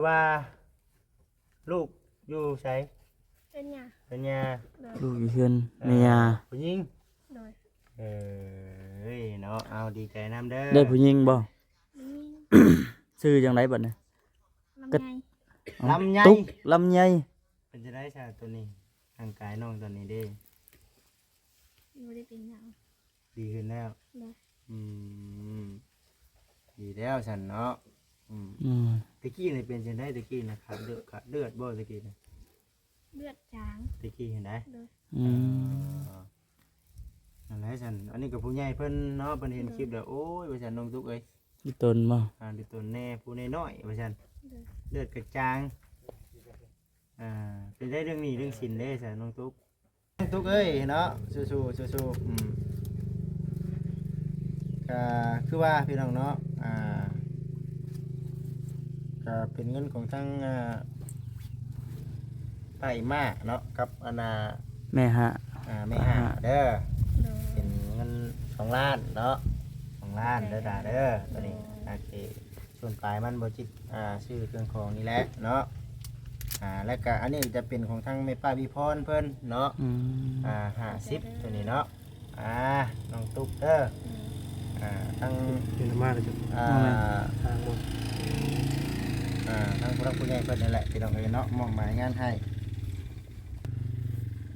ว่าลูกอยู่ไสเป็นหยังเป็นยาโดย ลูกอยู่เฮือนแม่ยา ผู้หญิง โดย เฮ้ยเนาะเอาดีใจน้ำเด้อ ได้ผู้หญิงบ่ มี ชื่อจังไดบัดนี้ ลำไย เอ้า ลำไย ตุ๊กลำไย เป็นจะได้ชาตัวนี้ร่างกายน้องตัวนี้เด้ ไม่ได้เป็นหยัง ดีขึ้นแล้ว โดย อืมดีแล้วฉันเนาะอืม อืม ตะกี้นี่เป็นจังได้ตะกี้นะครับเลือดบ่ตะกี้นะ เลือดจาง ตะกี้เห็นได้ โดย อืม นั่นแหละฉันอันนี้กับผู้ใหญ่เพิ่นเนาะเพิ่นเห็นคลิปแล้วโอ้ยว่าฉันน้องตุ๊กเอ้ย อีตนบ่ ดูตัวแน่ผู้น้อยๆว่าฉัน โดย เลือดกระจางเป็นได้เรื่องนี้เรื่องสินเด้ฉันน้องตุ๊กน้องตุ๊กเอ้ยเนาะสู้ๆสู้ๆก็คือว่าพี่น้องเนาะก็เป็นเงินของทั้งไผ่มาเนาะกับแม่ฮะ ไม่ห่าเด้อ โดย เป็นเงิน2 ล้านเนาะ2 ล้านเด้อด่าเด้อตัวนี้โอเคส่วนปลายมันบจิตซื้อเครื่องของนี่แหละเนาะแล้วก็อันนี้จะเป็นของทางแม่ป้าวิพรเพิ่นเนาะอืม 50ตัวนี้เนาะน้องตุ๊กเด้อทาง เป็นมาเลยจ้ะ ทางหมด ทางผู้รักผู้ใหญ่เพิ่นนั่นแหละพี่น้องเอ้ยเนาะมอบหมายงานให้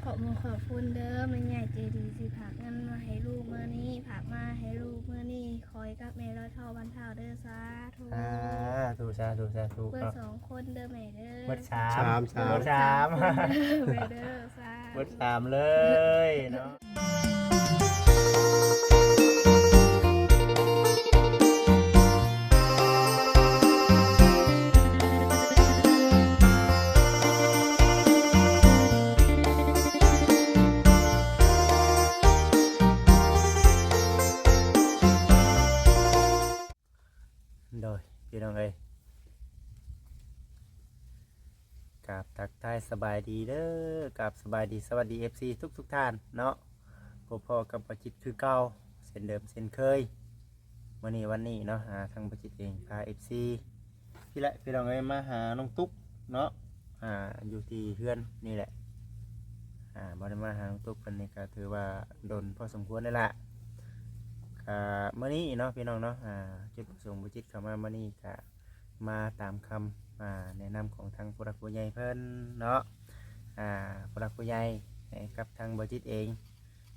ขอบคุณขอบคุณเด้อแม่ใหญ่ใจดีสิผากเงินมาให้ลูกเมื่อนี้ผากมาให้ลูกเมื่อนี้คอยกับแม่ร้อยเท่าวันเท่าเด้อสาธุ ถูสาธุ เพื่อ เนาะ 2 คนเด้อแม่เด้อ เบิด สาม เบิดสาม แม่เด้อสาธุ เบิด3เลยเนาะโดยพี่น้องเอ้ยกับทักทายสบายดีเด้อกับสบายดีสวัสดี FC ทุกท่านเนาะพอกับประจิตคือเก่าเส้นเดิมเส้นเคยวันนี้เนาะทางประจิตเองพา FC พี่ละพี่น้องเอ้ยมาหาน้องตุ๊กเนาะอยู่ที่เฮือนนี่แหละบ่ได้มาหาน้องตุ๊กเพิ่นนี่ก็ถือว่าโดนพอสมควรแล้วล่ะเมื่อนี้เนาะพี่น้องเนาะจุดประสงค์ประจิตเข้ามาเมื่อนี้ก็มาตามคำแนะนำของทางผู้รักผู้ใหญ่เพิ่นเนาะผู้รักผู้ใหญ่ให้กับทางประจิตเอง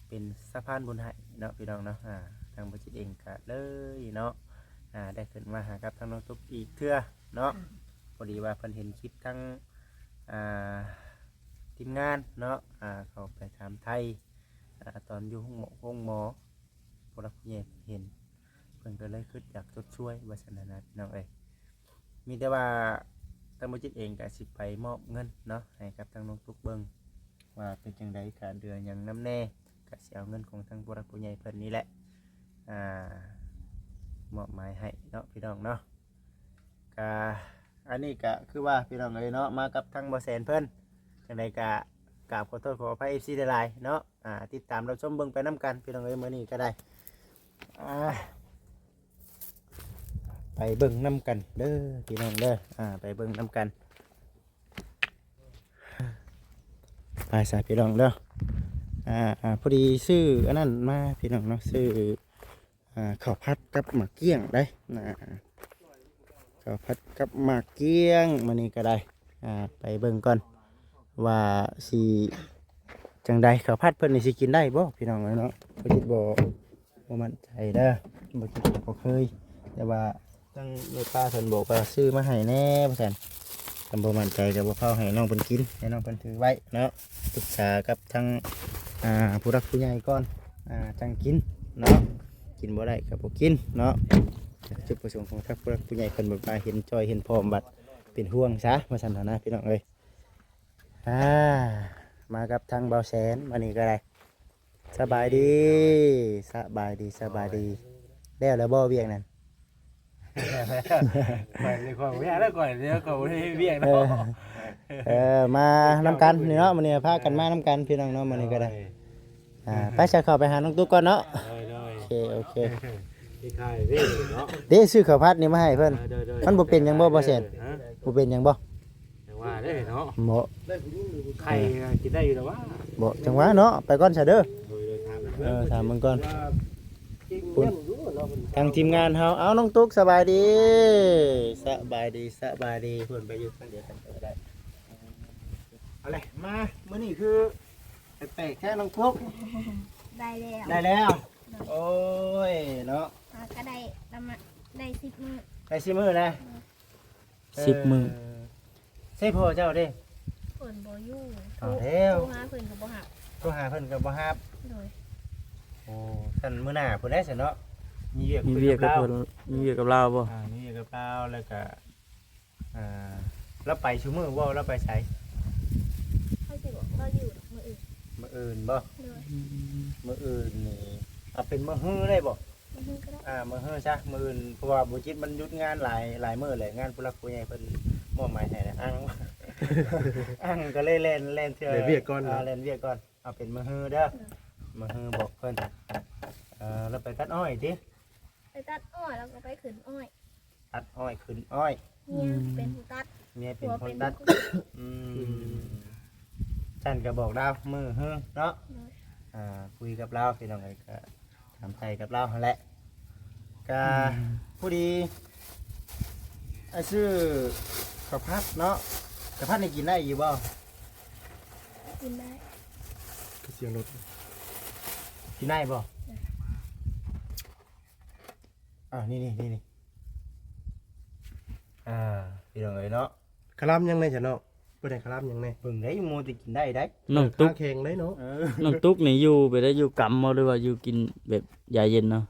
เป็นสะพานบุญให้เนาะพี่น้องเนาะทางประจิตเองก็เลยเนาะได้ขึ้นมาหากับทางน้องตุ๊กอีกเทื่อเนาะพอดีว่าเพิ่นเห็นคลิปทั้งทีมงานเนาะเขาไปถามไทยตอนอยู่ห้องหมอผู้รักผู้ใหญ่เห็นเพิ่นก็เลยคิดอยากชดช่วยว่าซั่นนะพี่น้องเอ้ยมีแต่ว่าทางบริษัทเองก็สิไปมอบเงินเนาะให้กับทางน้องตุ๊กเบิ่งว่าเป็นจังไดการเดือนอย่างน้ำแน่ก็สิเอาเงินของทางผู้รักผู้ใหญ่เพิ่นนี่แหละมอบหมายให้เนาะพี่น้องเนาะก็อันนี้ก็คือว่าพี่น้องเอ้ยเนาะมากับทางบ่แสนเพิ่นจังไดก็กราบขอโทษขออภัย FC หลายๆเนาะติดตามเราชมเบิ่งไปนํกันพี่น้องเอ้ยมื้อนี้ก็ได้ไปเบิ่งน้ำกันเด้อพี่น้องเด้อไปเบิ่งน้ำกันไปสายพี่น้องเด้อพอดีซื้ออันนั้นมาพี่น้องเนาะซื้อข้าวผัดกับหมากเกี้ยงได้ข้าวผัดกับหมากเกี้ยงมื้อนี้ก็ได้ไปเบิ่งก่อนว่าสิจังใดข้าวผัดเพิ่นนี่สิกินได้บ่พี่น้องเนาะบ่คิดบ่มั่นใจเด้อบ่คิดบ่เคยแต่ว่าตั้งในป้าเพิ่นบอกว่าซื้อมาให้แน่พ่อแซนทำบ่มั่นใจกับบ่เข้าให้น้องเพิ่นกินให้น้องเพิ่นถือไว้เนาะปรึกษากับทางผู้รักผู้ใหญ่ก่อนจังกินเนาะกินบ่ได้ก็บ่กินเนาะจุดประสงค์ของทางผู้รักผู้ใหญ่เพิ่นบอกว่าเห็นจอยเห็นพร้อมบัดเป็นห่วงซะว่าซั่นนะพี่น้องเอ้ยมากับทางเบาแสนวันนี้ก็ได้สบายดีแล้วบ่เวียงนั่น ก่อนเลยก่อนไม่ได้แล้วก่อนเดี๋ยวก่อนให้เบี้ยเนาะ มานำกันนี่เนาะมันนี่พากันมานำกันพี่น้องเนาะมันนี่ก็ได้ไปจะเข้าไปหาน้องตุ๊กก่อนเนาะโอเค ที่ค่ายเว้ยเนาะ เด้ซื้อข้าวผัดนี่มาให้เพิ่น เด้อ มันบ่เป็นหยังบ่บ่แซ่น ฮะ บ่เป็นหยังบ่ แต่ว่าได้เนาะ บ่ ไข่กินได้อยู่แล้วว่า บ่จังหวะเนาะไปก่อนซะเด้อ โดยถาม ถามมึงก่อน คุณรู้เนาะ ทางทีมงานเฮาเอาน้องตุ๊กสบายดีสบายดีเพิ่นไปอยู่กันเดียวกันก็ได้เอาเลยมามื้อนี้คือแปลกๆแค่น้องตุ๊ก ได้แล้ว ได้แล้ว โอ้ยเนาะ ก็ได้ประมาณได้10 มื้อ ได้สิมื้อนะ 10 มื้อ ใช่พ่อเจ้าเด้ เพิ่นบ่อยู่ เอาแล้ว โทรหาเพิ่นก็บ่รับ โทรหาเพิ่นก็บ่รับ โดย โอ้ท่านมื้อหน้าเพิ่นได้ซะเนาะมีเวียก มี คุ เวียกกับ เรา เพิ่นมีเวียกกับเราบ่ มีเวียกกับเราแล้วก็แล้วไปชุมื้อบ่แล้วไปไส เขาสิบอกเราอยู่มื้ออื่น มื้ออื่นบ่ โดย มื้ออื่นนี่เอาเป็นมื้อฮื้อได้บ่ มื้อก็ได้ มื้อฮื้อซะมื้ออื่นเพราะว่าบ่จิตมันหยุดงานหลายมื้อแหละงานผู้หลักผู้ใหญ่เพิ่นมอบหมายให้นะอ้าง อ้างก็เลยเล่นเทื่อ เดี๋ยวเวียกก่อน เล่นเวียกก่อนเอาเป็นมื้อฮื้อเด้อมื้อฮื้อบอกเพิ่นแล้วไปตัดอ้อยติ ไปตัดอ้อยแล้วก็ไปขึ้นอ้อย ตัดอ้อยขึ้นอ้อย เนี่ยเป็นผู้ตัด เมียเป็น ผัว คน เป็น ตัด ผู้ ฉันก็บอกดาวมือฮื้อเนาะ โดย คุยกับเราพี่น้องเอ้ยก็ถามไทยกับเราหั่นแหละก็ผู้ดีชื่อข้าวผัดเนาะข้าวผัดนี่กินได้อยู่บ่ กินได้ เสียงรถ กินได้บ่นี่พี่น้องเอ้ยเนาะ คลามยังไงจ้ะเนาะบ่ได้คลามยังไง เบิ่งได้โมติกินได้ได้ น้องตุ๊ก แข็งเลยเนาะ น้องตุ๊กนี่อยู่ไปได้อยู่กำบ่หรือว่าอยู่กินแบบยาเย็นเนาะ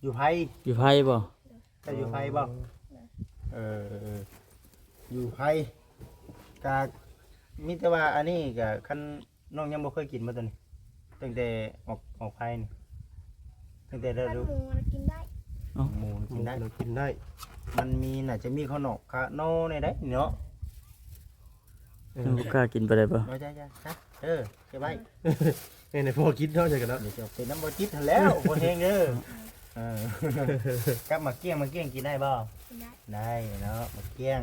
อยู่ไผ อยู่ไผบ่ จะอยู่ไผบ่อยู่ไผกะมีแต่ว่าอันนี้ก็คันน้องยังบ่เคยกินมาตัวนี้ตั้งแต่ออกไผนี่ตั้งแต่ได้ ตัด รู้ หมูมันกินได้ หมูกินได้ เรากินได้ มันมีน่าจะมีข้าวหนอกข้าวโน่ในได้เนาะ บ่กล้ากินไปได้บ่ เอาจ้าเก็บไว้ ในพอคิดเนาะจ้ะกันเนาะ เดี๋ยวจะเป็นน้ำบจิตหั่นแล้วบ่แห้งเด้อกับมาเกี้ยงกินได้บ่ กินได้ ได้เนาะมาเกี้ยง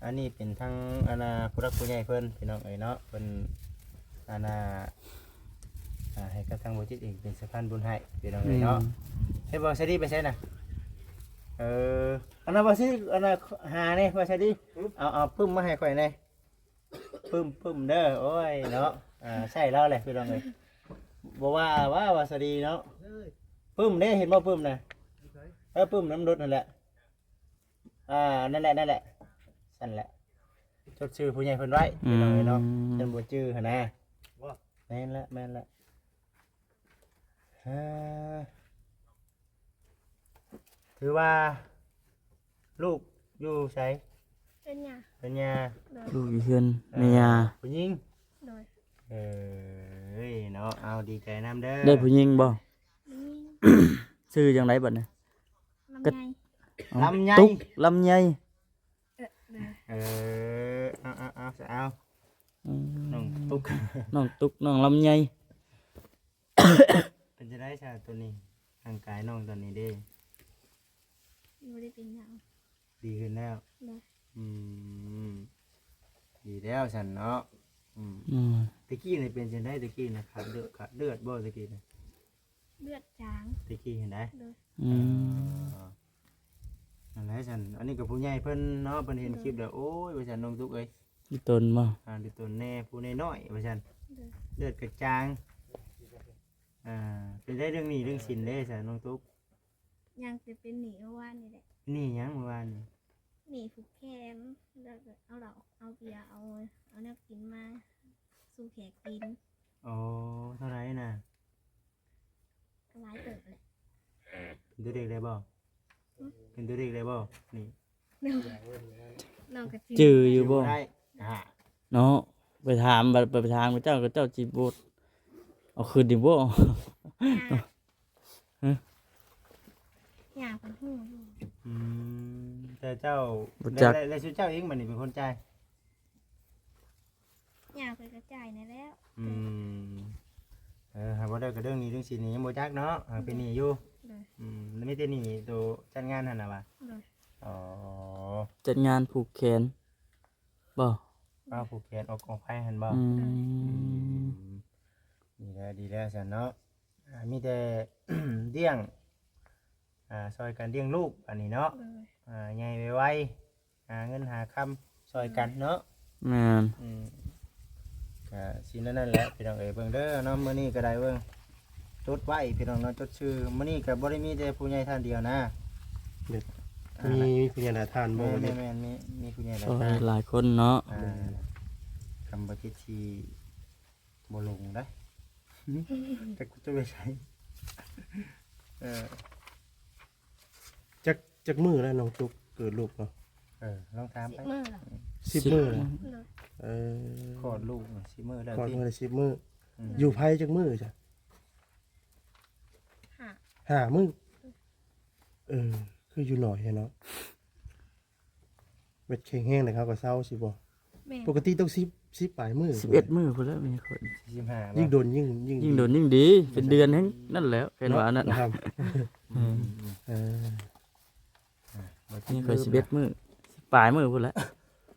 อันนี้เป็นทั้งอาณาผู้รักผู้ใหญ่เพิ่นพี่น้องเอ้ยเนาะเพิ่นอาณาให้กับทางบจิตเองเป็นสะพานบุญให้พี่น้องเอ้ยเนาะให้บ่ใช่ดีไปใช่น่ะอันนั้นบ่สิอันนั้นหานี่บ่ใช่ดีเอาปึ้มมาให้ข่อยหน่อยปึ้มเด้อโอ้ยเนาะใช่แล้วแหละพี่น้องเอ้ยบ่ว่าสดีเนาะปึ้มเด้เห็นบ่ปึ้มน่ะปึ้มน้ำรถนั่นแหละนั่นแหละสั่นแหละจดชื่อผู้ใหญ่เพิ่นไว้พี่น้องเอ้ยเนาะเพิ่นบ่ชื่อหั่นนะแม่นละถือว่าลูกอยู่ไส เป็นหยัง เป็นยา โดย ลูกอยู่เฮือนแม่ยา ผู้หญิง โดย เอ้ยเนาะเอาดีใจน้ำเด้อ ได้ผู้หญิงบ่ นี่ ชื่อจังไดบัดนี้ ลำไย เอ้า ลำไย ตุ๊กลำไย โดย เอาน้องตุ๊ก น้องตุ๊กน้องลำไย เป็นจะได้ชาตัวนี้ร่างกายน้องตอนนี้เด้ ไม่ได้เป็นหยัง ดีขึ้นแล้ว โดย ดีแล้วฉันเนาะ อืม ตะกี้นี่เป็นจะได้ตะกี้นะขาดเลือดบ่ตะกี้นะ เลือดจาง ตะกี้เห็นได้ โดย อืม นั่นแหละฉันอันนี้กับผู้ใหญ่เพิ่นเนาะเพิ่นเห็นคลิปแล้วโอ้ยว่าฉันน้องตุ๊กเอ้ย อีตนบ่ ดูตัวแน่ผู้น้อยว่าฉัน โดย เลือดกระจางเป็นได้เรื่องนี้เรื่องสินได้ฉันน้องตุ๊ก ยังจะเป็นหนีเอาว่านี่แหละ นี่ยังเมื่อวานนี่ หนีผูกแขนแล้วก็เอาเหล้าเอาเบียร์เอาเนื้อกินมาสู่แขกกิน โอ้เท่าไหรน่ะ ก็ร้ายเติบเลย เป็นตัวเด็กได้บ่เป็นตัวเด็กได้บ่นี่ น้องกระ จื้ออยู่บ่ ได้ เนาะไปถามบัดไปถามกับเจ้าสิบ่เอาคืนดิบ่ อยากเป็นหูอยู่ แต่เจ้าได้ชื่อเจ้าเองมันนี่เป็นคนใจาย อยากไปกระจายในแล้ว หากว่าได้กับเรื่องนี้เรื่องสินนี้ยังบ่จักเนาะเป็นนี่อยู่ เลย แล้วไม่ได้นี่ตัวจัดงานหั่นน่ะว่ะ เลย อ๋อ จัดงานผูกแขนบ่ ป้าผูกแขนออกกองไฟหั่นบ่ อืม ดีแล้วซั่นเนาะมีแต่ เลี้ยงซอยกันเลี้ยงลูกอันนี้เนาะ เลย ใหญ่ไวๆหาเงินหาคำซอยกันเนาะ แม่น ก็สินั่นแหละพี่น้องเอ้ยเบิ่งเด้อเนาะมื้อนี้ก็ได้เบิ่งจดไว้พี่น้องเนาะจดชื่อมื้อนี้ก็บ่ได้มีแต่ผู้ใหญ่ท่านเดียวนะ มีพญานาคทานบ่ แม่ เนี่ย แม่มีผู้ใหญ่หลา ซ ย อย ท่าน หลายคนเนาะ คำบ่คิดที่บ่ลงได้ แต่กูจะไปใช้เออ จักมือแล้วน้องจุกเกิดลูกเนาะ ลองถาม สิ ไป มื้อละ 10มื้อแล้ว เลย เออ คลอดลูกสิมื้อแล้ว ก่อน ติ มื้อละ10มื้อ ม อยู่ไผจักมื้อจ้ะ หา 5มื้อคืออยู่หน่อยเนาะเม็ดแข็งแห้งเลยครับก็เศร้าสิบ่ แม่ ปกติต้อง10ปลายมื้อ 11มื้อพุ่นแล้วมีคน 45 ยิ่งโดนยิ่ง ยิ่งโดนยิ่งดี เป็นเดือนแฮงนั่นแหล้วเห็นว่านั่น ครับ อืม เออ นี่เคย11มื้อปลายมื้อพุ่นแล้ว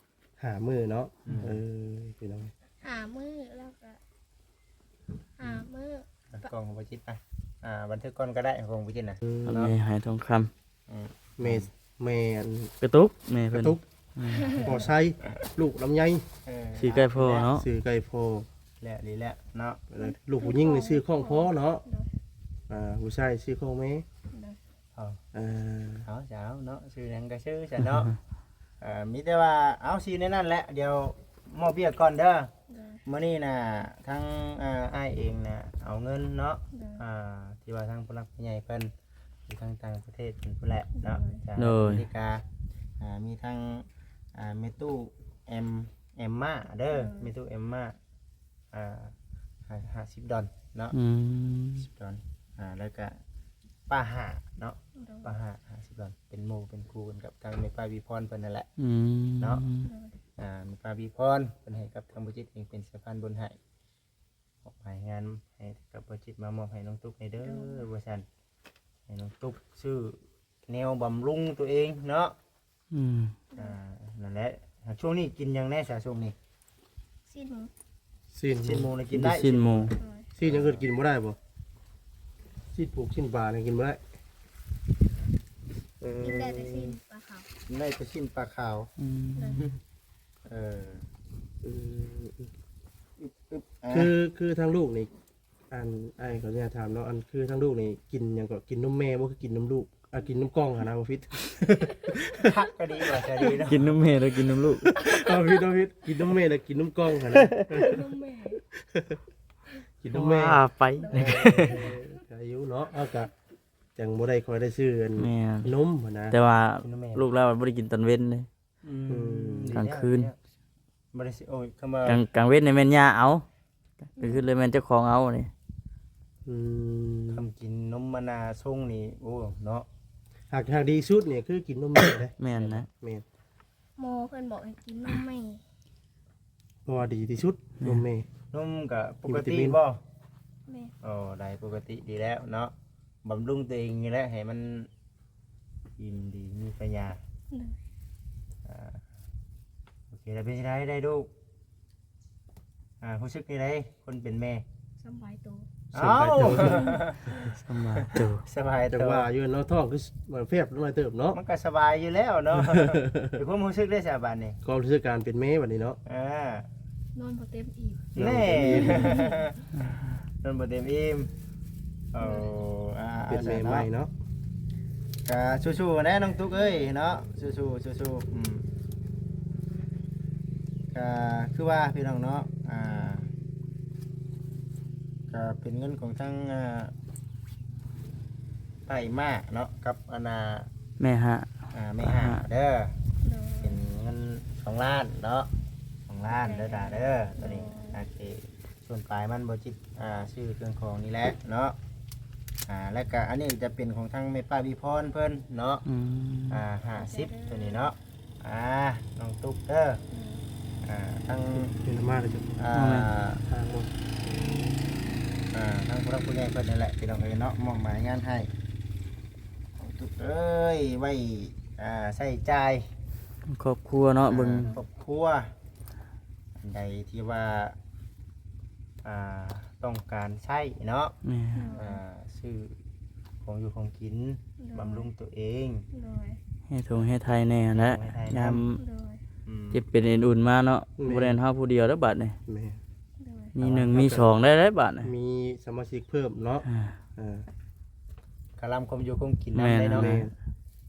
5มื้อเนาะพี่น้อง หามื้อแล้วก็หามื้อก ล้องของบ่จิตไปบันทึกก่อนก็ได้ของบ่จิตน่ะ เอาแม่หายทองคำ เมอัน กระตุกแม่ ก เพิ่ ระ น ตุกปอไซลูกลำไย สีไก่พ่อเนาะ ซื้อไก่โพ แล้วดีแล้วเนาะ ลูกผู้หญิงนี่ซื้อข้องพ่อเนาะผู้ชายซื้อข้องแม่ เลย เอาเจ้าเนาะชื่อหยังก็ชื่อฉันเนาะมีแต่ว่าเอาชื่อในนั้นแหละเดี๋ยวมอบเบี้ยก่อนเด้อ เลย มื้อนี้น่ะทั้งอ้ายเองน่ะเอาเงินเนาะ เลย ที่ว่าทางผู้หลักผู้ใหญ่เพิ่นอยู่ทางต่างประเทศเพิ่นผู้แหละเนาะจากอเมริกามีทางเมตู้เอ็มมาเด้อเมตู้เอ็มมา50 ดอลเนาะ อืม 10 ดอลแล้วก็ป้าหาเนาะ เลย ป้าหา50 ดอลเป็นหมู่เป็นครูกันกับทางแม่ป้าวีพรเพิ่นนั่นแหละ อืม เนาะ เลย แม่ป้าวีพรเพิ่นให้กับทางบุจิตเองเป็นสะพานบุญให้มอบให้งานให้กับบุจิตมามอบให้น้องตุ๊กในเด้อว่าซั่นให้น้องตุ๊กชื่อแนวบำรุงตัวเองเนาะ อืม นั่นแหละช่วงนี้กินหยังแน่ซะช่วงนี้ สิ้นหมู สิ้น ชิ้นหมูน่ะ กิ กิ น น ได้ ได้ สิ้นหมู เลย สิ้นยังเกิดกินบ่ได้บ่สิ้นปลูกสิ้นปลาเนี่ยกินบ่ได้ กินได้แต่สิ้นปลาขาว กินได้แต่ชิ้นปลาขาว อืม เลย เออ เออ อึ๊บ คือทางลูกนี่อันไอ้เขาเนี่ยถามเนาะอันคือทางลูกนี่กินหยังก็กินนมแม่บ่คือกินนมลูกกินนมกล้องหานะบ่ฟิต พักก็ดีกว่าจะดีเนาะ กินน้ำแม่แล้วกินน้ำลูก บ่ฟิตกินนมแม่แล้วกินนมกล้องหานะ นมแม่ กินนมแม่ ว่าไป อายุเนาะเอากะจังบ่ได้คอยได้ซื้ออัน แม่น นมหั้นนะ แต่ว่า กินน้ำแม่ ลูกเราบ่ได้กินตอนเว้นเลย ดี กลาง แล้ว คืน บ่ได้สิโอ้ยคำว่า กลางเว้นในแม่นย่าเอาก็คือเลยแม่นเจ้าของเอานี่ อืม คำกินนมมะนาวส่งนี่โอ้เนาะ หากดีสุดเนี่ยคือกินนมแม่เด้ แม่นนะ แม่น โมเพิ่นบอกให้กินนมแม่ เพราะว่าดีที่สุดนมแม่ นมกับปกติ มีวิตามิน บ่ แม่ อ๋อได้ปกติดีแล้วเนาะบำรุงตัวเองนี่แหละให้มันอิ่มดีมีปัญญา เลย โอเคแล้วเป็นไงได้ลูกรู้สึกยังไงคนเป็นแม่ สบายตัว เอ้า สบายตัว สบาย จัง ตัว ว่าอยู่เนาะท้องคือมันแฟบลงมาเติบเนาะ มันก็สบายอยู่แล้วเนาะเดี๋ยวผมรู้สึกได้สบายนี่ ความรู้สึกการเป็นแม่บัดนี้เนาะ นอนพอเต็มอิ่ม แน่นนบ่เต็มอิ่มเอาเป็นแม่ใหม่เนาะ ก็สู้ๆนะน้องตุ๊กเอ้ยเนาะสู้ๆสู้ๆก็คือว่าพี่น้องเนาะก็เป็นเงินของทั้งไผ่มาเนาะกับแม่ฮะ ไม่ห่าเด้อ เลย เป็นเงิน2 ล้านเนาะ2 ล้านเด้อด่าเด้อตัวนี้โอเคส่วนปลายมันบ่จิตชื่อเครื่องของนี่แหละเนาะแล้วก็อันนี้จะเป็นของทางแม่ป้าวิพรเพิ่นเนาะ อืม 50ตัวนี้เนาะน้องตุ๊กเด้อทั้ง เป็นมากเลยจ้ะทางบ่ ทั้งผู้รักผู้ใหญ่เพิ่นนั่นแหละพี่น้องเอ้ยเนาะมอบหมายงานให้ ตุกเอ้ยไว้ใช้จ่าย ครอบครัวเนาะเบิ่ง ครอบครัวอันใดที่ว่าต้องการใช้เนาะ แม่ ซื้อของอยู่ของกินบำรุงตัวเอง โดย ให้ทงให้ไทยแน่แหละ ให้ไทย ยาม โดย เจ็บเป็นอุ่นๆมาเนาะบ่ได้เฮาผู้เดียวแล้วบัดนี่ แม่ โดย มีหนึ่งมีสองได้ได้บัดนี่ มีสมาชิกเพิ่มเนาะ อ่า อ่า กะลำคมอยู่คงกิน แม่ น้ำได้เนาะ แม่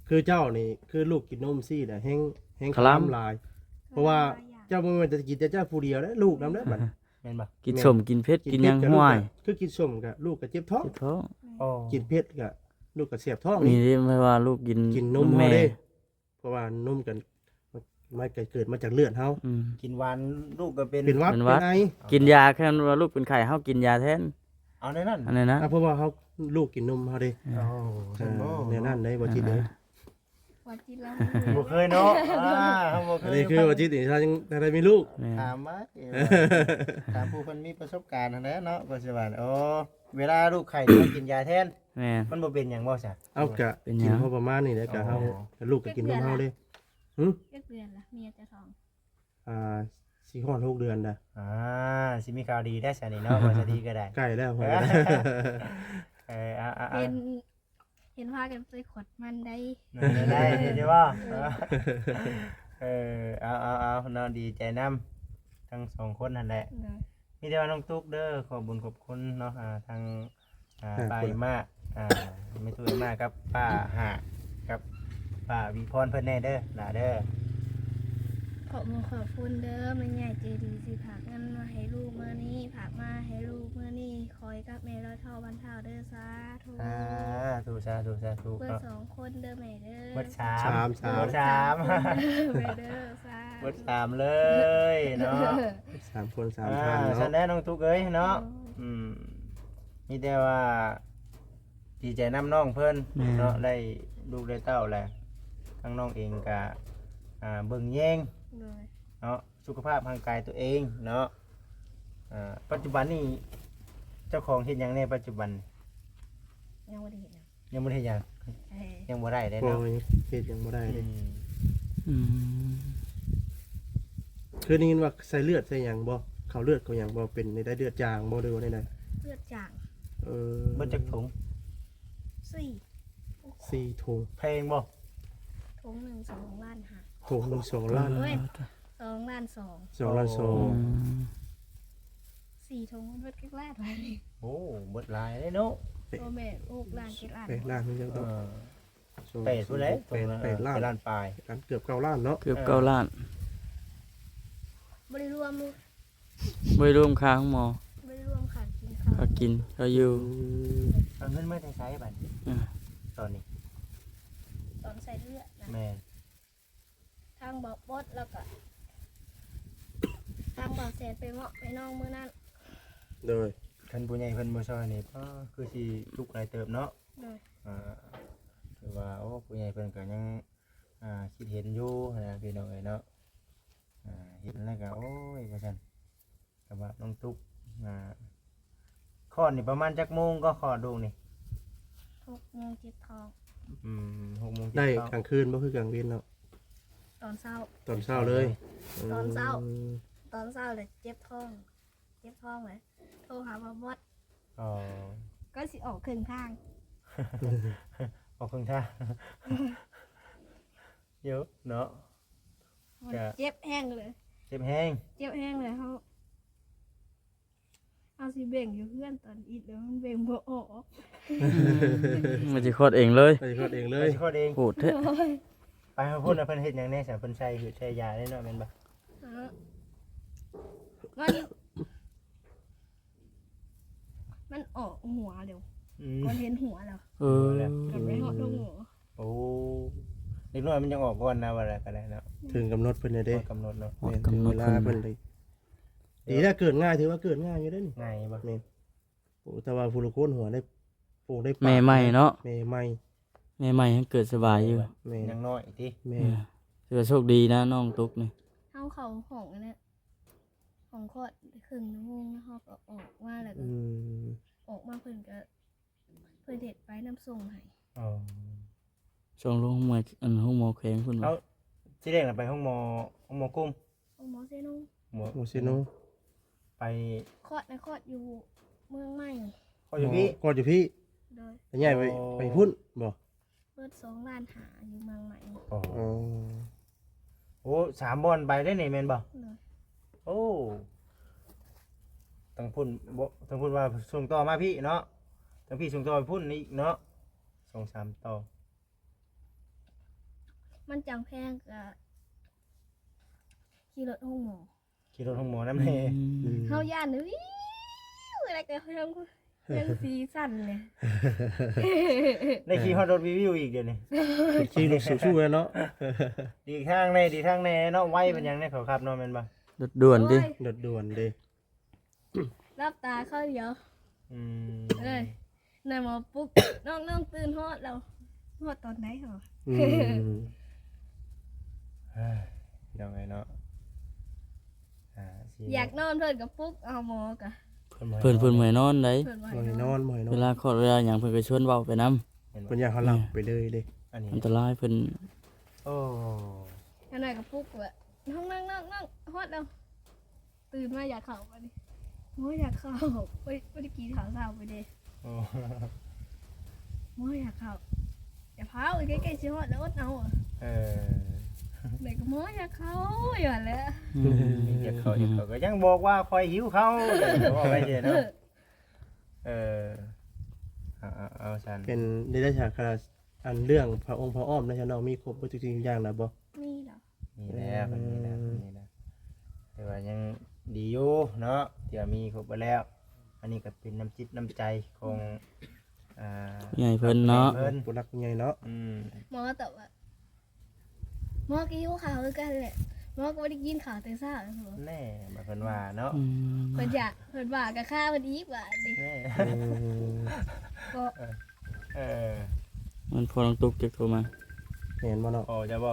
คือเจ้านี่คือลูกกินนมซี่น่ะแห้ง คลำ ลาย เพราะว่าเจ้าบ่แม่นจะกินแต่เจ้าผู้เดียวเด้อลูกนำเด้อบัด แม่นบ่ กินส้มกินเผ็ดกินหยัง เผ็ดกับ ห้วย ลูกก็คือกินส้มกับลูกก็เจ็บท้อง เจ็บท้อง โอ้ กินเผ็ดกับลูกก็เสียบท้อง นี่ที่ไม่ว่าลูกกิน กินนม แม่ เฮาเด้เพราะว่านมกันมันเกิดมาจากเลือดเฮา อืม กินหวานลูกก็เป็น เป็นหวัด เป็นห เป็ วัด นไอ กินยาแค่ว่าลูกเป็นไข้เฮากินยาแทน เอาในนั้น อันนี้นะ เพราะว่าเฮาลูกกินนมเฮาเด้ โอ้ ในนั้นได้บ่จิตเด้อ วัดจิตแล้ว บ่เคยเนาะบ่เค อัน ย นี้คือบ่จิตนี่ถ้ายังได้มีลูก แม่ ถามว่าถามผู้คนมีประสบการณ์ทางนั้นเนาะปัจจุบันโอ้เวลาลูกไข่ต้องกินยาแทน แม่ มันบ่เป็นหยังบ่ซะ เอากะ เป็นหยั กิ ง นพอประมาณนี้แหล้วกะเฮาลูกก็กินนมเฮาเด้ เลือกเดือนละเมียจะท้อง อ่า4ฮอด6เดือนน่ะ สิมีข่าวดีได้ซะนี่เนาะว่าจะดีก็ได้ ใกล้แล้วพอ เห็นพากันไปขดมันได้ ได้ใช่ป่ะเอาเนาะดีใจนำทั้งสองคนนั่นแหละ โดย มีแต่ว่าน้องตุ๊กเด้อขอบุญขอบคุณเนาะทางป้าอิมาไม่ถูกมากครับป้าหากับป้าวิพรเพิ่นแน่เด้อหลาเด้อ ขอบคุณเด้อแม่ใหญ่ใจดีสิผากเงินมาให้ลูกเมื่อนี้ผากมาให้ลูกเมื่อนี้คอยกับแม่ร้อยเท่าวันเท่าเด้อสาธุ ถูกซะถูก เพื่อ เนาะ สองคนเด้อแม่เด้อ เบิดสาม สาม เบิดสาม แม่เด้อสา เบิดสามเลยเนาะ 3คน3ท่าน ฉัน เนาะ ได้น้องตุ๊กเอ้ยเนาะมีแต่ว่าดีใจน้ำน้องเพิ่นเนาะได้ลูกได้เต้าแหละทั้งน้องเองก็เบิ่งแย่ง โดย เนาะสุขภาพร่างกายตัวเองเนาะปัจจุบันนี่เจ้าของเฮ็ดหยังในปัจจุบัน ยังไม่ได้เห็นนะ ยังบ่ได้เฮ็ดหยัง เอ้ย ยังบ่ได้ได้ โอ้ เนาะ ยเฮ็ดยังบ่ได้เลย อืม คือได้ยินว่าใส่เลือดใส่หยังบ่เขาเลือดเขาหยังบ่เป็นได้เลือดจางบ่หรือว่าได้ เลือดจาง เออ เบิดจักถุง 4 4ถุง เพลงบ่ ถุงหนึ่ง2 ล้านห้า ถุงหนึง2ล้าน เฮ้ย2 ล้าน2 2ล้าน อืม 4 ถุงมันเบิดแค่แรกเลย โอ้เบิดหลายเลยเนาะ โอ้แม่6 ล้าน7 ล้าน 8ล้านนี่จัง เอ ต้อง อเป็ดพุ่นเลย 8ล้าน ล้านปลาย ล้านเกือบ9ล้านเนาะ เกือบ9ล้าน บริรวม บ่ได้รวมค่าของหมอบ ริรวมขาดกินข้าว ค่ากินค่าอยู่ เอาเงินมาได้ใช้บัดนี้ อ่า ตอนนี้ ตอนใส่เลือดนะ แม่ ทางบอกบดแล้วก็ทางบอกแสนไปเหมาะไปน้องมื้อนั้น โดย คันผู้ใหญ่เพิ่นบ่ช่วยนี่ก็คือสิทุกข์หลายเติบเนาะ โดย คือว่าโอ้ผู้ใหญ่เพิ่นก็ยังคิดเห็นอยู่นะพี่น้องเอ้ยเนาะเห็นแล้วก็โอ้ยว่าซั่นก็ว่าน้องตุ๊กคลอดนี่ประมาณจักโมงก็คลอดลูกนี่ 6 โมงเจ็บท้อง 6โมง ได้ เช้าก ลางคืนบ่คือกลางวันเนาะ ตอนเช้า ตอนเช้าเลย ตอนเช้า ตอนเช้าเลยเจ็บท้อง เจ็บท้องเลยโทรหาบอกบด อ๋อ ก็สิออกครึ่งทาง ออกครึ่งทาง เยอะเนาะ จ้ะ เจ็บแห้งเลย เจ็บแห้ง เจ็บแห้งเลยเขาเอาสิเบ่งอยู่เพื่อนตอนอีดแล้วมันเบ่งบ่ออก มันสิคลอดเองเลย ไปคลอดเองเล เลย ยข้อเอง โหดแท้ โอ้ย ไปมาพูดนะเพิ่นเฮ็ดหยังแน่สะเพิ่นใช้หืดใช้ยาได้เนาะแม่นบ่ มันมันออกหัวเดี๋ยว อืม ก่อนเห็นหัวแล้ว เออ กันไปหอดลงหัว โอ้เด็กน้อยมันยังออกก่อนนะว่าอะไรก็ได้เนาะ ถึงกำหนดเพิ่นได้เด้ ก่อนกำหนดเนาะ หมด แม่น กำหนด เวลา เพิ่น เพิ่นเลยดีถ้าเกิดง่ายถือว่าเกิดง่ายอยู่เด้อนี่ ง่ายบ่ แม่นโอ้แต่ว่าผู้ละคนหัวได้ปลูกได้ปาก แม่ใหม่เนาะ แม่ใหม่ แม่ใหม่ยังเกิดสบายอยู่ แม่ ยังน้อยติ แม่ ถือว่าโชคดีนะน้องตุ๊กนี่ เข้าเขาของอันเนี้ยของคลอดครึ่งชั่วโมงแล้วเขาก็ออกมาแล้วก็ อืม ออกมาเพิ่นก็เพิ่นเด็ดไปน้ำส่งให้ อ๋อ ส่งลงห้องหมอห้องหมอแขวงพุ่น เอาที่แรกน่ะไปห้องหมอกุ้ม หมอเซโน หมอ โมซิโน ไป คลอดอยู่เมืองใหม่ เขาอยู่พี่ ก่อนอยู่พี่ โดย ไปใหญ่ไปพุ่นบ่ เปิด2 ล้านหาอยู่เมืองใหม่ โอ้ อ๋อ โห3บอลไปได้นี่แม่นบ่ โดย โอ้ตั้งพุ่นบ่ตั้งพุ่นว่าส่งต่อมาพี่เนาะตั้งพี่ส่งต่อไปพุ่นอีกเนาะส่ง3ต่อ มันจังแพงกับขี่รถห้องหมอ ขี่รถห้องหมอน้ำแน่ เฮาย่านนึอะไรก็เรื่องซีซั่นเลย ได้ขี่ฮอดรถวิวอีกเดี๋ยวนี้ ขี่รถสู้ๆแล้วเนาะ ดีทางแน่ดีทางแน่เนาะไว้เป็นหยังแน่เขาขับเนาะแม่นบ่ รถด่วนดิ โอ้ย ด่วนๆเด้ รับตาเข้าเดียว อืม เอ้ยนายหมอปุ๊ก น้องตื่นฮอดเราฮอดตอนไหนเหรอ อืม เฮ้ยเดี๋ยวไงเนาะสิ อยากนอนเพิ่นกับปุ๊กเอาหมอกะ เพิ่นเมื่อยนอนได้ เพิ่นว่า บ่ให้ ให้ น น อ อน นบ่ให้นอ เวน ลาคลอดเวลาหยังเพิ่นก็ชวนเว้าไปนํ เห็น เพิ่ บ่ นอยากเขาหลับไปเลยเด้ อันนี้ อันตรายเพิ่น โอ้ อันไหนกับปุ๊กว่าน้องนั่งฮอดเราตื่นมาอยากเข้าไปดิโอ้ยอยากเข้าไปได้กินข้าวเช้าไปเด้ โอ้ โอ้ยอยากเข้าอย่าเผาอีกใกล้ๆสิฮอดแล้วอดเอาอะ เออ ไหนก็หมออยากเข้าอยู่หั่นแหละ อยากเขาก็ยังบอกว่าคอยหิวเขาเดี๋ยวบอกไปเดี๋ยวเนาะเออเอาฉัน เป็นได้ฉากคาอันเรื่องพระองค์พระอ้อมนะจ๊ะเนาะมีครบทุกสิ่งทุกอย่างแล้วบ่ นี่เหรอ มีแล้วมันมีแล้วแต่ว่ายังดีอยู่เนาะเดี๋ยวมีครบไปแล้ว อันนี้ก็เป็นน้ำจิตน้ำใจของอ่า ใหญ่เพิ่นเนาะ เพิ่น ผู้รักผู้ใหญ่เนาะ หมอตอบว่าหมอก็หิวข้าวคือกันแหละหมอก็บ่ได้กินข้าวแต่เช้าเลยเหรอ แน่มาเพิ่นว่าเนาะ อืม เพิ่นว่าก็ฆ่าเพิ่นอีกว่าดิ แน่ ก็ เออ มันพอลงตุกจักโทรมา เห็นบ่เนาะ พอจะบ่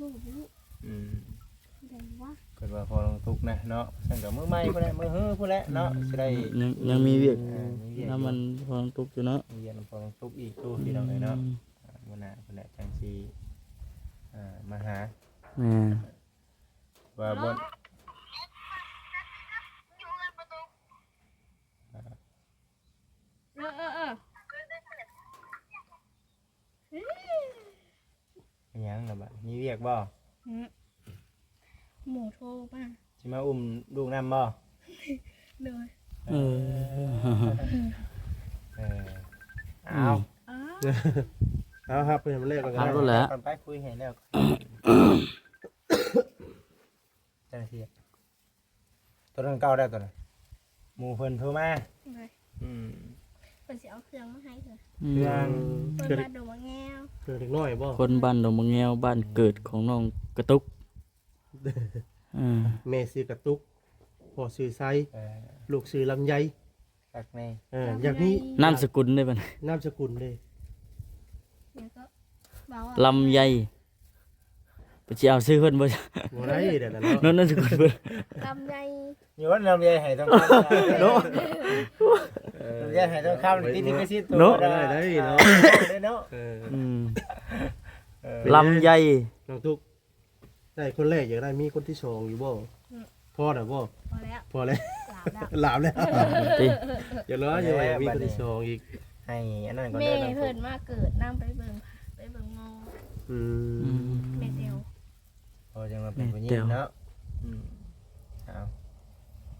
รู้ อืม ได้ว่า เพิ่นว่าพอลงทุกข์นะเนาะซั่นก็มือใหม่พุ่นแหละมือฮื้อพุ่นแหละเนาะสิได้ ยังมีเวียก มีเวียก น้ำมันพอลงตุกอยู่เนาะ มีเวียกพอลงทุกข์อีกตู้พี่น้องเอ้ยเนาะมื้อหน้าพุ่นแหละจังสิมาหา แม่น ว่าบ่ เออ เป็นหยังล่ะบัดมีเวียกบ่ หมูโทรมา สิมาอุ้มลูกนำบ่ เลย เออ เออเอา อ๋อ เอาครับเป็นมันเลขกัน เอา นะ รถแล้ว ก่อนไปคุยให้แล้วจังซี่ตัวนั้นเก่าได้ตัวนั้นหมู่เพิ่นโทรมา เลย อืม เพิ่นสิเอาเครื่องมาให้เถอะ เครื่อง เพิ่น เกิด มาดูว่าแง้ว เกิดเด็กน้อยบ่ คนบ้านดงมะแงวบ้านเกิดของน้องกระตุกา แม่ซื้อกระตุกพ่อซื้อไซ เออ ลูกซื้อลำไย ตักใน อยากมี นามสกุลได้ปะ นามสกุลเด้ แล้วก็บอกว่า ลำไยไปสิเอาซื้อเพิ่นบ่ บ่ได้เด้อเนาะ นั่นนามสกุลเพิ่น ลำไย อยู่ว่าลำไยให้ต้องคำ เนาะ ลำไยให้ต้องคำติดที่ไม่สิตัว เนาะ ได้ ได้เนาะ ได้เนาะ อืม เออ ลำไย น้องทุกได้คนแรกอยากได้มีคนที่สองอยู่บ่พ่อน่ะบ่ พอแล้ว พอแล้ว หลาบแล้ว หลามแล้ว ติ อย่ารออย่าไว้มีคนที่สองอีก ให้อันนั้นก็ แม่ ได้ เพิ่นมาเกิดนั่งไปเบิ่งงอ อื อื ม ม แม่เดียว พอจังมาเป็นผู้หญิ แม่ ง เจ๋ว เนาะเอา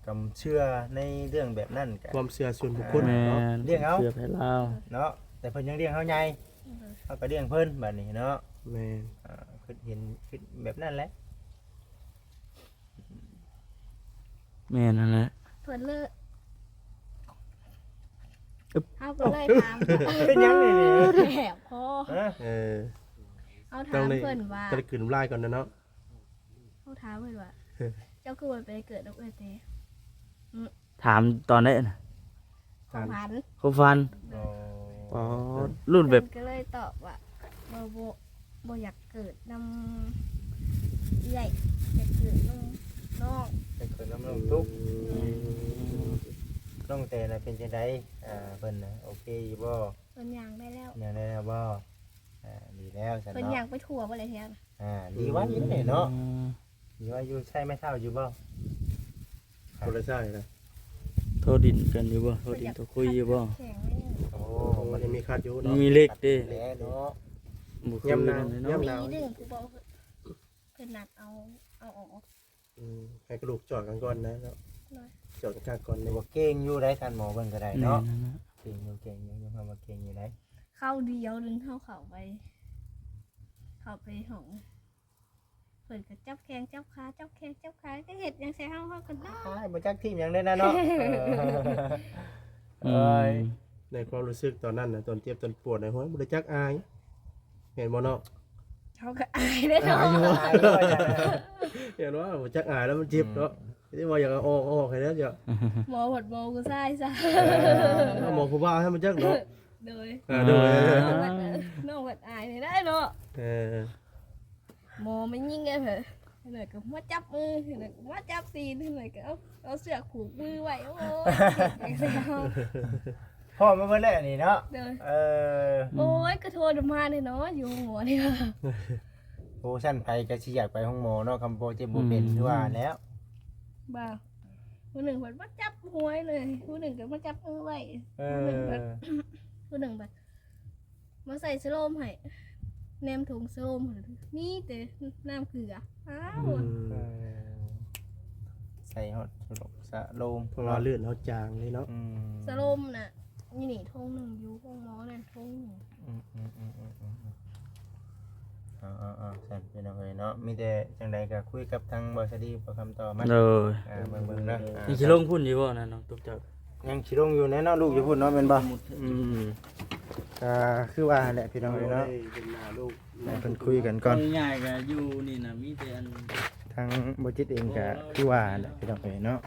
กำเชื่อในเรื่องแบบนั้นกัน ความเชื่อส่วนบุคคล แม่ เนาะ น เรียกเอา เสื้อแผ่ลาว เนาะแต่เพิ่นยังเลี้ยงเฮาใหญ่เฮาก็เลี้ยงเพิ่นบัดนี้เนาะ แม่น คือเห็นคือแบบนั้นแหละ แม่นนั่นแหละ เพิ่นเลิก อึ๊บ เอาก็เลยถาม เป็นหยังนี่นี่ แหบพอ ฮะ เออ เอา ต้ ถา อง ม ได้ เพิ่นว่า ต้องได้กลืนน้ำลายก่อนนะเนาะ เอาถามเพิ่นว่า เจ้าคือวันไปเกิดดอกเอ้ยแต่ ถามตอนได้น่ะ ของพัน เขาฟัน อ๋อ อ๋อ รุ่นแบบ เพิ่นก็เลยตอบว่าบ่อยากเกิดนำใหญ่อยากเกิดนำน้อง ไปเกิดน้ำลงทุกข์น้องแต่น่ะเป็นจังไดเพิ่นน่ะโอเคอยู่บ่ เพิ่นย่างได้แล้ว อย่างได้แล้วบ่ ดีแล้วฉัน เพิ่น เนาะ อยากไปทั่วบ่เลยแท้น่ะ ดีว่าอยู่นี่เนาะดีว่าอยู่ใช่ไหมเท่าอยู่บ่ คนละใช่นะ โทษดินกันอยู่บ่โทษดินโทษคุยอยู่บ่ แข็งเลย โอ้ มันยังมีคาดอยู่ มัน เนาะ มีเล็กเด้ แล้วเนาะ บ่คือ ย่ำหนาว นั่นเลย ย่ำ เนาะ หนาว มีดึงกูบอกเพิ่นนัดเอาออก ให้กระดูกจอดกันก่อนนะเนาะ เลย จอดกันข้างก่อน ห เล รื ย อว่าเก่งอยู่ได้ทันหมอเบิ่งก็ได้ แม่ เนาะ นนะ เก่งอยู่ยังทำมาเก่งอยู่ได้ เข้าเดียวนึงเข้าไปห้องเพิ่นก็จับแข้งจับขาจับแข้งจับขาก็เฮ็ดจังซี่เฮากันได้ ใช่บ่จักทีมหยังได้นะเนาะ อื เอ้ย ม ในความรู้สึกตอนนั้นนะตอนเจ็บตอนปวดในหัวบริจักอายเห็นบ่เนาะ เขาก็อายได้เนาะ ตายด้วยจ้ะ เห็นว่าบริจักอายแล้วมันเจ็บเนาะที่ว่าอยากเอาออกให้แล้วจ้ะ หมอหดหมอกูใส่ซะ เอาหมอผู้บ้าให้มันจักเนาะ โดย โดย น้องวัดอายนี่ได้เนาะ เออ หมอไม่ยิงไงเหรอเหนื่อยก็มาจับมือเหนื่อยก็มาจับตีนเหนื่อยก็เอาเสือกผูกมือไว้โอ้ยเสียว พ่อมาเบิ่งแล้วนี่เนาะ เด้อ เออ โอ้ยกระโทษมาเลยเนาะอยู่หัวนี่ โอ้ชั้นไผก็สิอยากไปห้องหมอเนาะคำโปเจ็บบ่เป็นคือว่าแล้ว บ้าผู้หนึ่งแบบมาจับหัวเลยผู้หนึ่งก็มาจับมือไว้ เอ ผู้หนึ่งแบบมาใส่สโลมให้แนมถุงสโลมนี่แต่น้ำเกลืออ้าว เออใส่ฮอดสะโลม เพราะว่าเลือดเขาจางเลยเนาะ อืม สโลมน่ะนี่ทงหนึ่งอยู่ห้องหมอนั่นทงหนึ่ง สั่นพี่น้องเอ้ยเนาะมีแต่จังใดก็คุยกับทางบริษัทดีบ่คำต่อมัน โดย เบิ่งๆเนาะ นี่สิลงพุ่นอยู่บ่นะน้องตุ๊กจัก ยังสิลงอยู่แน่เนาะลูกอยู่พุ่นเนาะแม่นบ่ อืม ก็คือว่าแหละพี่น้องเอ้ยเนาะ เป็นหน้าลูก ให้เพิ่นคุยกันก่อน ง่ายๆก็อยู่นี่น่ะมีแต่อัน ทางบริษัทเองก็คือว่าแหละพี่น้องเอ้ยเนาะ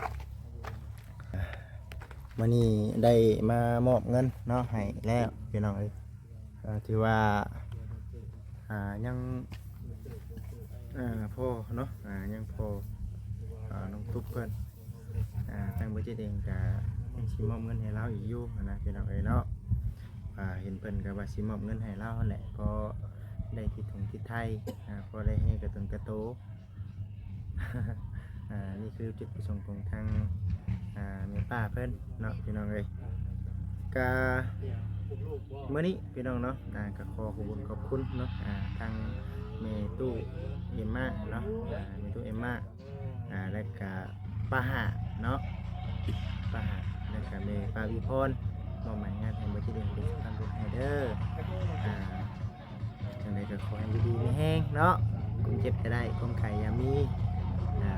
มื้อนี้ได้มามอบเงินเนาะให้แล้วพี่น้องเอ้ยที่ว่ายังพ่อเนาะยังพ่อน้องตุ๊กเพิ่นทางบริษัทเองก็ยังสิมอบเงินให้เราอีกอยู่นะพี่น้องเอ้ยเนาะเห็นเพิ่นก็ว่าสิมอบเงินให้เราแหละก็ได้ทิศทงทิศไทยก็ได้ให้กระตุนกระโต นี่คือจุดประสงค์ของทางแม่ป้าเพิ่นเนาะพี่น้องเอ้ยก็มื้อนี้พี่น้องเนาะก็ขอขอบคุณขอบคุณเนาะทางแม่ตู้เอ็มม่าเนาะแม่ตู้เอ็มม่าแล้วก็ป้าหาเนาะป้าหาแล้วก็แม่ป้าวิพรมอบหมายงานให้บ่ที่เด่นเป็นสำคัญเป็นไฮเดอร์จังไดก็ขอให้อยู่ดีมีแห้งเนาะความเจ็บจะได้ความไข่อย่ามี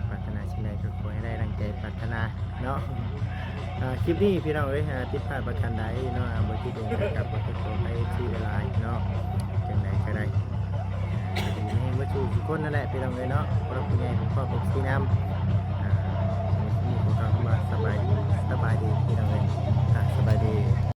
ปรารถนาสิ่งใดก็ขอให้ได้ดังใจปรารถนาเนาะคลิปนี้พี่น้องเอ้ยติดพลาดประการใดเนาะบ่ที่เด่นกับบ่ขอไปที่เวลาเนาะจังไดก็ได้อยู่ดีมีแห้งบ่สู่ทุกคนนั่นแหละพี่น้องเอ้ยเนาะพระผู้ใหญ่ผมขอบอกสีน้ำ